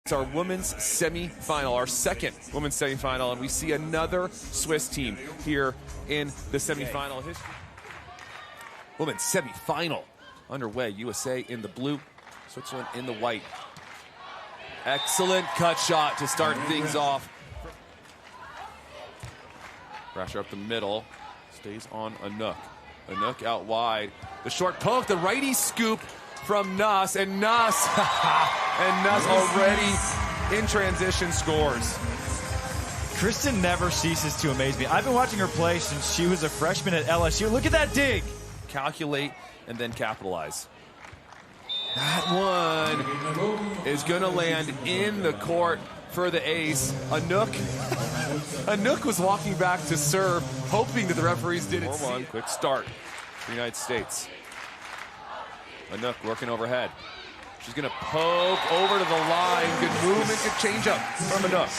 It's our women's semifinal, our second women's semifinal, and we see another Swiss team here in the semifinal history. Women's semifinal underway. USA in the blue, Switzerland in the white. Excellent cut shot to start things off. Brasher up the middle, stays on Anouk. Anouk out wide. The short poke, the righty scoop from Nuss, and Nuss, and Nuss already in transition scores. Kristen never ceases to amaze me. I've been watching her play since she was a freshman at LSU. Look at that dig. Calculate and then capitalize. That one is going to land in the court for the ace. Anouk was walking back to serve, hoping that the referees didn't see it. Quick start for the United States. Anouk working overhead. She's going to poke over to the line. Good movement, good changeup from Anouk.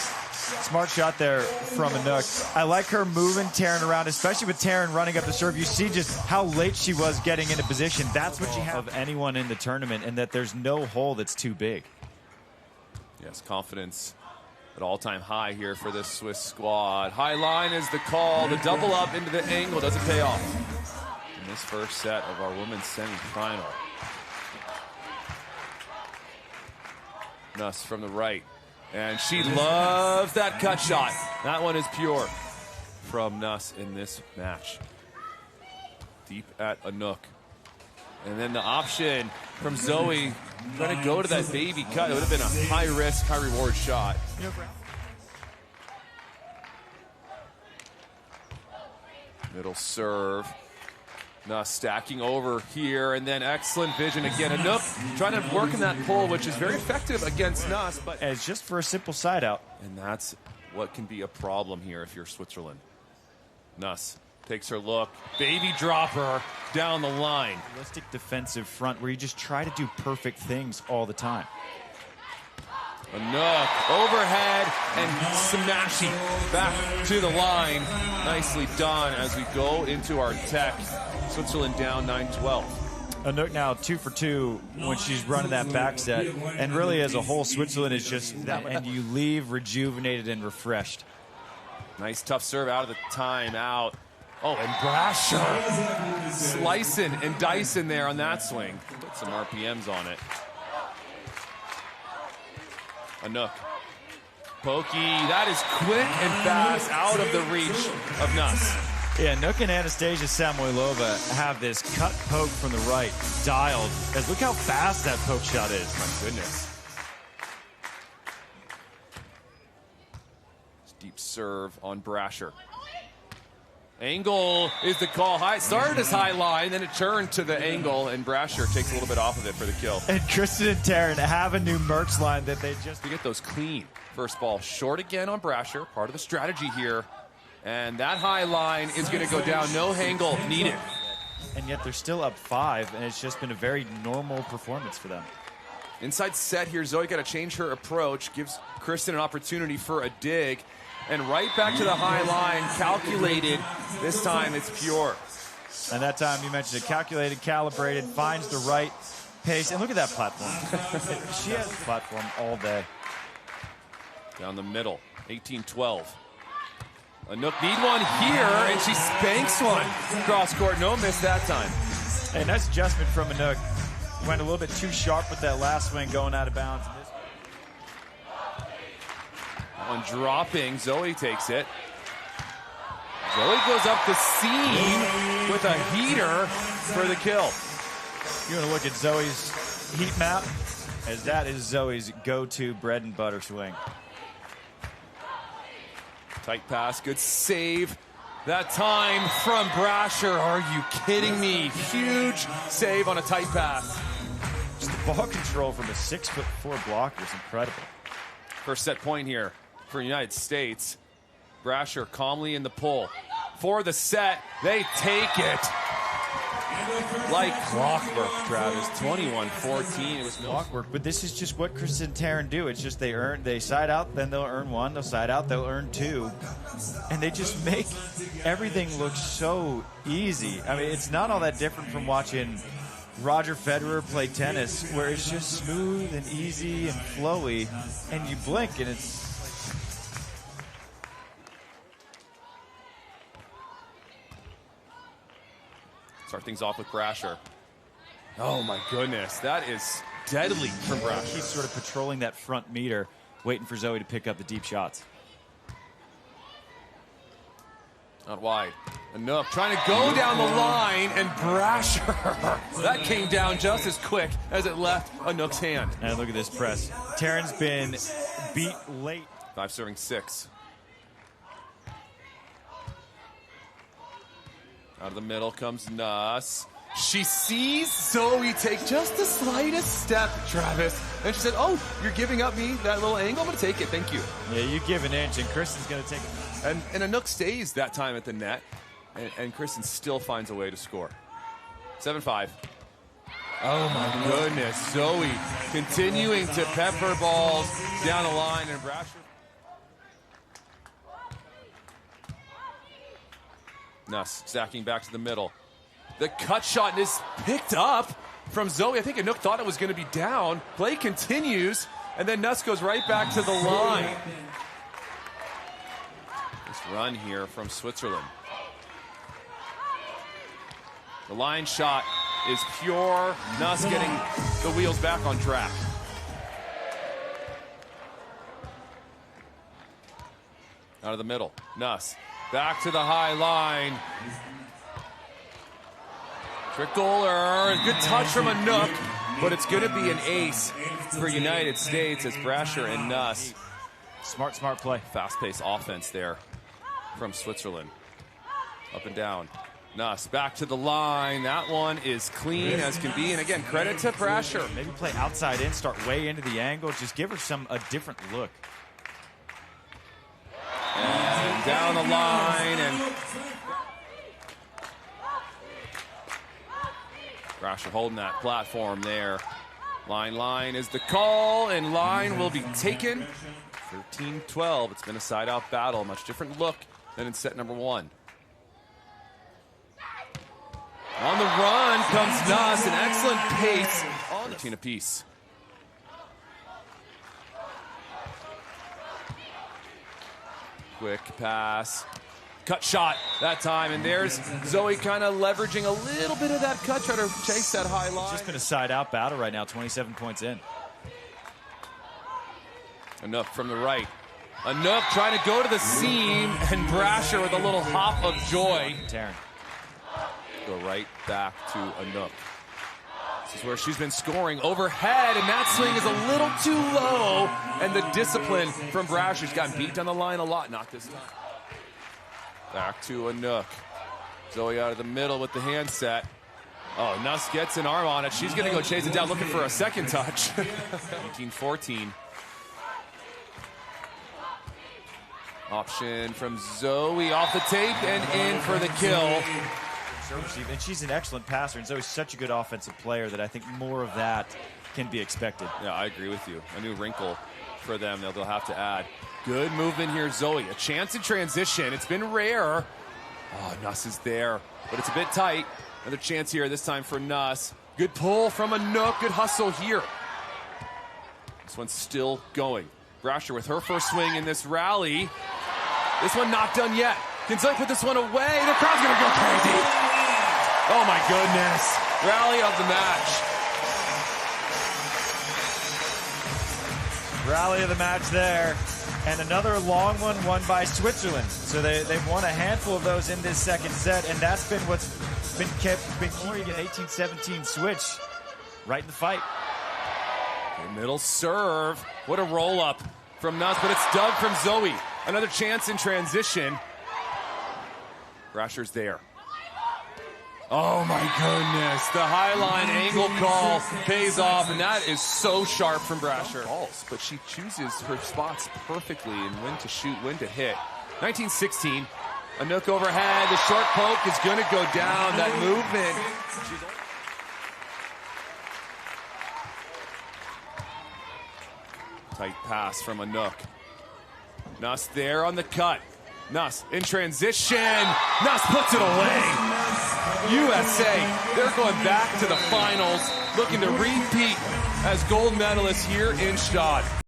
Smart shot there from Anouk. I like her moving, tearing around, especially with Taryn running up the serve. You see just how late she was getting into position. That's what you have of anyone in the tournament, and that there's no hole that's too big. Yes, confidence at all-time high here for this Swiss squad. High line is the call. The double up into the angle doesn't pay off in this first set of our women's semifinal. Nuss from the right. And she loves that cut shot. That one is pure from Nuss in this match. Deep at Anouk. And then the option from Zoe, trying to go to that baby cut. It would have been a high-risk, high-reward shot. Middle serve. Nuss stacking over here, and then excellent vision again. Anouk trying to work in that pull, which is very effective against Nuss. But it's just for a simple side out. And that's what can be a problem here if you're Switzerland. Nuss takes her look. Baby dropper down the line. Realistic defensive front where you just try to do perfect things all the time. Anouk overhead and smashing back to the line. Nicely done as we go into our tech. Switzerland down 9-12. Anouk now 2 for 2 when she's running that back set. And really as a whole, Switzerland is just that. And you leave rejuvenated and refreshed. Nice tough serve out of the timeout. Oh, and Brasher slicing and dicing there on that swing. Put some RPMs on it. Anouk. Pokey, that is quick and fast out of the reach of Nuss. Yeah, Anouk and Anastasia Samoilova have this cut poke from the right dialed. As look how fast that poke shot is. My goodness. Deep serve on Brasher. Angle is the call. High started as high line, then it turned to the angle, and Brasher takes a little bit off of it for the kill. And Kristen and Taryn have a new merch line that they just to get those clean. First ball short again on Brasher, part of the strategy here. And that high line is going to go down. No angle needed. And yet they're still up 5, and it's just been a very normal performance for them. Inside set here, Zoe got to change her approach, gives Kristen an opportunity for a dig. And right back to the high line, calculated. This time it's pure. And that time you mentioned it, calculated, calibrated, finds the right pace. And look at that platform. She has a platform all day. Down the middle, 18-12. Anouk need one here, and she spanks one. Cross court, no miss that time. Hey, nice adjustment from Anouk. Went a little bit too sharp with that last swing going out of bounds. On dropping, Zoe takes it. Zoe goes up the seam with a heater for the kill. You want to look at Zoe's heat map, as that is Zoe's go-to bread and butter swing. Tight pass, good save. That time from Brasher. Are you kidding me? Huge save on a tight pass. Just the ball control from a 6'4" blocker is incredible. First set point here for the United States. Brasher calmly in the pull. For the set, they take it. Like clockwork, Travis. 21-14. It was clockwork, but this is just what Kristen and Taryn do. It's just they side out, then they'll earn 1. They'll side out, they'll earn 2. And they just make everything look so easy. I mean, it's not all that different from watching Roger Federer played tennis, where it's just smooth and easy and flowy, and you blink and it's... Start things off with Brasher. Oh my goodness, that is deadly from Brasher. He's sort of patrolling that front meter, waiting for Zoe to pick up the deep shots. Out wide. Anouk trying to go down the line, and Brasher. That came down just as quick as it left Anouk's hand. And look at this press. Taryn's been beat late. 5 serving 6. Out of the middle comes Nuss. She sees Zoe take just the slightest step, Travis. And she said, oh, you're giving up me that little angle? I'm going to take it. Thank you. Yeah, you give an inch, and Kristen's going to take it. And Anouk stays that time at the net, and Kristen still finds a way to score. 7-5. Oh, my goodness. Zoe continuing to pepper balls down the line, and Brasher. Nuss stacking back to the middle. The cut shot is picked up from Zoe. I think Anouk thought it was going to be down. Play continues, and then Nuss goes right back to the line. This run here from Switzerland. The line shot is pure. Nuss getting the wheels back on track. Out of the middle, Nuss. Back to the high line. Trickler, good touch from Anouk, but it's going to be an ace for United States as Brasher and Nuss. Smart play. Fast-paced offense there from Switzerland. Up and down. Nuss back to the line. That one is clean as can be. And again, credit to Brasher. Maybe play outside in, start way into the angle. Just give her a different look. And down the line, and Brasher holding that platform there. Line is the call, and line will be taken. 13-12. It's been a side-out battle. Much different look than in set number 1. On the run comes Nuss, an excellent pace. 13 apiece. Quick pass. Cut shot that time, and there's Zoe kind of leveraging a little bit of that cut, trying to chase that high line. It's just been a side-out battle right now, 27 points in. Anouk from the right. Anouk trying to go to the seam, and Brasher with a little hop of joy. Taryn. Go right back to Anouk. This is where she's been scoring overhead, and that swing is a little too low, and the discipline from Brasher's gotten beat down the line a lot, not this time. Back to Anouk. Zoe out of the middle with the handset. Oh, Nuss gets an arm on it. She's going to go chase it down, looking for a second touch. 19-14. Option from Zoe off the tape and in for the kill. And she's an excellent passer, and Zoe's such a good offensive player that I think more of that can be expected. Yeah, I agree with you. A new wrinkle for them they'll have to add. Good movement here, Zoe. A chance in transition. It's been rare. Oh, Nuss is there, but it's a bit tight. Another chance here, this time for Nuss. Good pull from Anouk. Good hustle here. This one's still going. Brasher with her first swing in this rally. This one not done yet. Can Zoe put this one away? The crowd's going to go crazy. Oh, my goodness. Rally of the match. Rally of the match there. And another long one won by Switzerland. So they've won a handful of those in this second set, and that's been what's been keeping an 18-17 switch right in the fight. The middle serve. What a roll-up from Nuss, but it's dug from Zoe. Another chance in transition. Brasher's there. Oh my goodness. The high line angle call pays off, and that is so sharp from Brasher. But she chooses her spots perfectly and when to shoot, when to hit. 19-16. Anouk overhead. The short poke is going to go down. That movement. Tight pass from Anouk. Nuss there on the cut. Nuss in transition. Nuss puts it away. USA, they're going back to the finals, looking to repeat as gold medalists here in Gstaad.